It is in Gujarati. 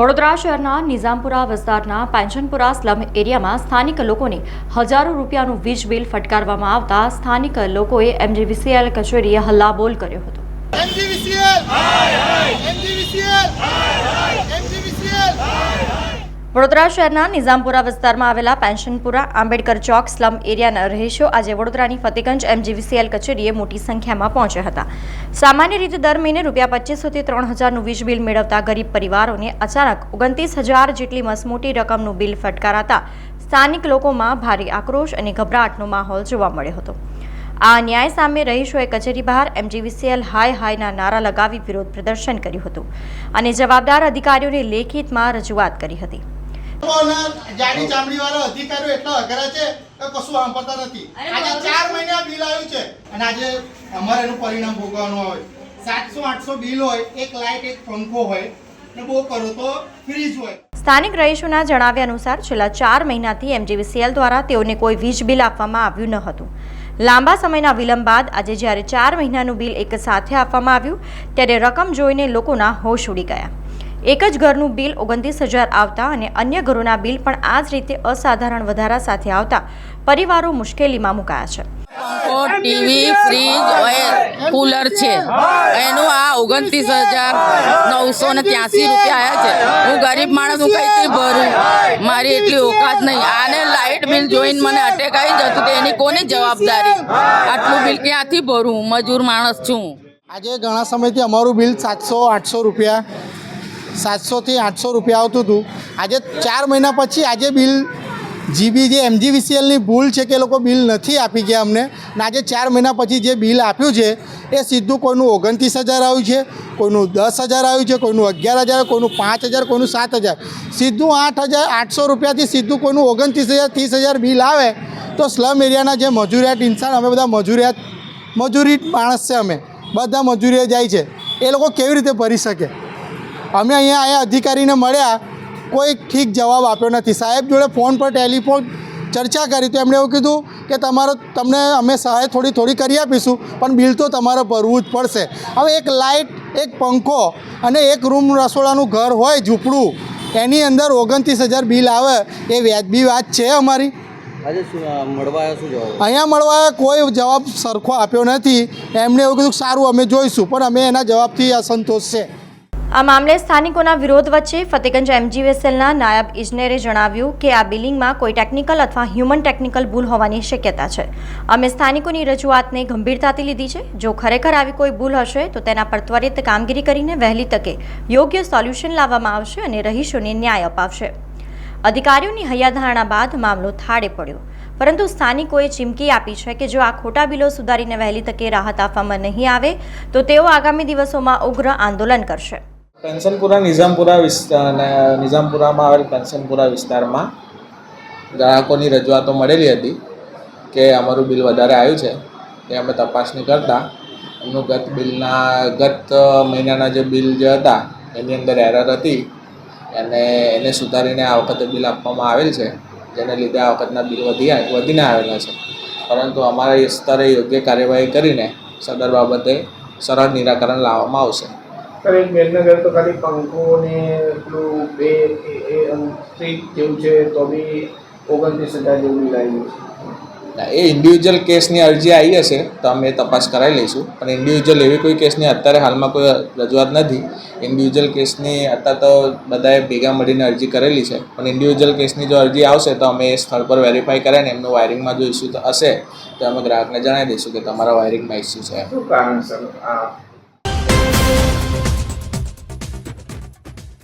વડોદરા શહેરના નિઝામપુરા વિસ્તારના પેન્શનપુરા સ્લમ એરિયામાં સ્થાનિક લોકોને હજારો રૂપિયાનું વીજ બિલ ફટકારવામાં આવતા સ્થાનિક લોકોએ એમજીવીસીએલ કચેરીએ હલ્લાબોલ કર્યો હતો। વડોદરા શહેરના નિઝામપુરા વિસ્તારમાં આવેલા પેન્શનપુરા આંબેડકર ચોક સ્લમ એરિયાના રહીશો આજે વડોદરાની ફતેગંજ એમજીવીસીએલ કચેરીએ મોટી સંખ્યામાં પહોંચ્યા હતા। સામાન્ય રીતે દર મહિને ₹2500 થી 3000નું વીજ બિલ મેળવતા ગરીબ પરિવારોને અચાનક 29000 જેટલી મસમોટી રકમનું બિલ ફટકારાતા સ્થાનિક લોકોમાં ભારે આક્રોશ અને ગભરાટનો માહોલ જોવા મળ્યો હતો। આ અન્યાય સામે રહીશોએ કચેરી બહાર એમજીવીસીએલ હાય હાયના નારા લગાવી વિરોધ પ્રદર્શન કર્યું હતું અને જવાબદાર અધિકારીઓને લેખિતમાં રજૂઆત કરી હતી। જાડી ચામડી વાળા અધિકારીઓ એટલા અઘરા છે કે કશું સાંભળતા નથી। આજે 4 મહિના બિલ આવ્યું છે અને આજે અમારે એનું પરિણામ ભોગવવાનું હોય। 700-800 બિલ હોય, એક લાઇટ એક પંખો હોય ને બહુ કરો તો ફ્રીજ હોય। સ્થાનિક રહીશોના જણાવ્યા અનુસાર છેલ્લા 4 મહિનાથી એમજીવીસીએલ દ્વારા તેઓને કોઈ વીજ બિલ આપવામાં આવ્યું ન હતું। લાંબા સમયના વિલંબ બાદ આજે જ્યારે 4 મહિનાનું બિલ એક સાથે આપવામાં આવ્યું ત્યારે રકમ જોઈને લોકોના હોશ ઉડી ગયા। એક જ ઘરનું બિલ 29000 આવતા અને અન્ય ઘરોના બિલ પણ આ જ રીતે અસાધારણ વધારા સાથે આવતા પરિવારો મુશ્કેલીમાં મુકાયા છે। ટીવી, ફ્રીજ, કુલર છે એનું આ 29983 રૂપિયા આવ્યા છે। હું ગરીબ માણસ, હું કઈથી ભરું? મારી એટલી ઓકાત નહીં। આને લાઇટ બિલ જોઈને મને અટેક આવી જતું તો એની કોની જવાબદારી? આટલું બિલ ક્યાંથી ભરું? મજૂર માણસ છું। આજે ઘણા સમયથી અમારું બિલ 700-800 રૂપિયા 700 થી 800 રૂપિયા આવતું હતું। આજે 4 મહિના પછી આજે બિલ જીબી જે એમજીવીસીએલની ભૂલ છે કે એ લોકો બિલ નથી આપી ગયા અમને, અને આજે 4 મહિના પછી જે બિલ આપ્યું છે એ સીધું કોઈનું 29000 આવ્યું છે, કોઈનું 10000 આવ્યું છે, કોઈનું 11000, કોઈનું 5000, કોઈનું 7000, સીધું 8800 રૂપિયાથી સીધું કોઈનું 29000 30000 બિલ આવે તો સ્લમ એરિયાના જે મજૂરિયાત ઇન્સાન, અમે બધા મજૂરી માણસ છે, અમે બધા મજૂરીએ જાય છે, એ લોકો કેવી રીતે ભરી શકે? અમે અહીંયા અધિકારીને મળ્યા, કોઈ ઠીક જવાબ આપ્યો નથી। સાહેબ જોડે ફોન પર ટેલિફોન ચર્ચા કરી તો એમણે એવું કીધું કે તમને અમે સહાય થોડી કરી આપીશું, પણ બિલ તો તમારે ભરવું જ પડશે। હવે એક લાઇટ, એક પંખો અને એક રૂમ રસોડાનું ઘર હોય ઝૂંપડું, એની અંદર 29000 બિલ આવે એ વ્યાજબી વાત છે અમારી? અહીંયા મળવા કોઈ જવાબ સરખો આપ્યો નથી। એમણે એવું કીધું સારું અમે જોઈશું, પણ અમે એના જવાબથી અસંતોષ છે। આ મામલે સ્થાનિકોના વિરોધ વચ્ચે ફતેગંજ એમજીવીસીએલના નાયબ ઇજનેરે જણાવ્યું કે આ બિલિંગમાં કોઈ ટેકનિકલ અથવા હ્યુમન ટેકનિકલ ભૂલ હોવાની શક્યતા છે। અમે સ્થાનિકોની રજૂઆતને ગંભીરતાથી લીધી છે। જો ખરેખર આવી કોઈ ભૂલ હશે તો તેના પર ત્વરિત કામગીરી કરીને વહેલી તકે યોગ્ય સોલ્યુશન લાવવામાં આવશે અને રહીશોને ન્યાય અપાવશે। અધિકારીઓની હૈયાધારણા બાદ મામલો થાળે પડ્યો, પરંતુ સ્થાનિકોએ ચીમકી આપી છે કે જો આ ખોટા બિલો સુધારીને વહેલી તકે રાહત આપવામાં નહીં આવે તો તેઓ આગામી દિવસોમાં ઉગ્ર આંદોલન કરશે। પેન્શનપુરા નિઝામપુરામાં આવેલ પેન્શનપુરા વિસ્તારમાં ગ્રાહકોની રજૂઆતો મળેલી હતી કે અમારું બિલ વધારે આવ્યું છે। એ અમે તપાસણી કરતાં એમનું ગત મહિનાના જે બિલ જે હતા એની અંદર એરર હતી અને એને સુધારીને આ વખતે બિલ આપવામાં આવેલ છે, જેને લીધે આ વખતના બિલ વધીને આવેલા છે। પરંતુ અમારા સ્તરે યોગ્ય કાર્યવાહી કરીને સદર બાબતે સરળ નિરાકરણ લાવવામાં આવશે। એક બેનના ઘરે તો ખાલી પંખો ને પેલું સ્ટ્રીટ જેવું છે તો બી 29000 જેવું બિલ આવ્યું છે। એ ઇન્ડિવિજ્યુઅલ કેસની અરજી આવી હશે તો અમે તપાસ કરાવી લઈશું, પણ ઇન્ડિવિજ્યુઅલ એવી કોઈ કેસની અત્યારે હાલમાં કોઈ રજૂઆત નથી। ઇન્ડિવિજ્યુઅલ કેસની અત્યારે તો બધાએ ભેગા મળીને અરજી કરેલી છે, પણ ઇન્ડિવિજ્યુઅલ કેસની જો અરજી આવશે તો અમે એ સ્થળ પર વેરીફાઈ કરીને એમનું વાયરિંગમાં જો ઇસ્યુ હશે તો અમે ગ્રાહકને જણાવી દઈશું કે તમારા વાયરિંગમાં ઇસ્યુ છે। શું કારણ સર?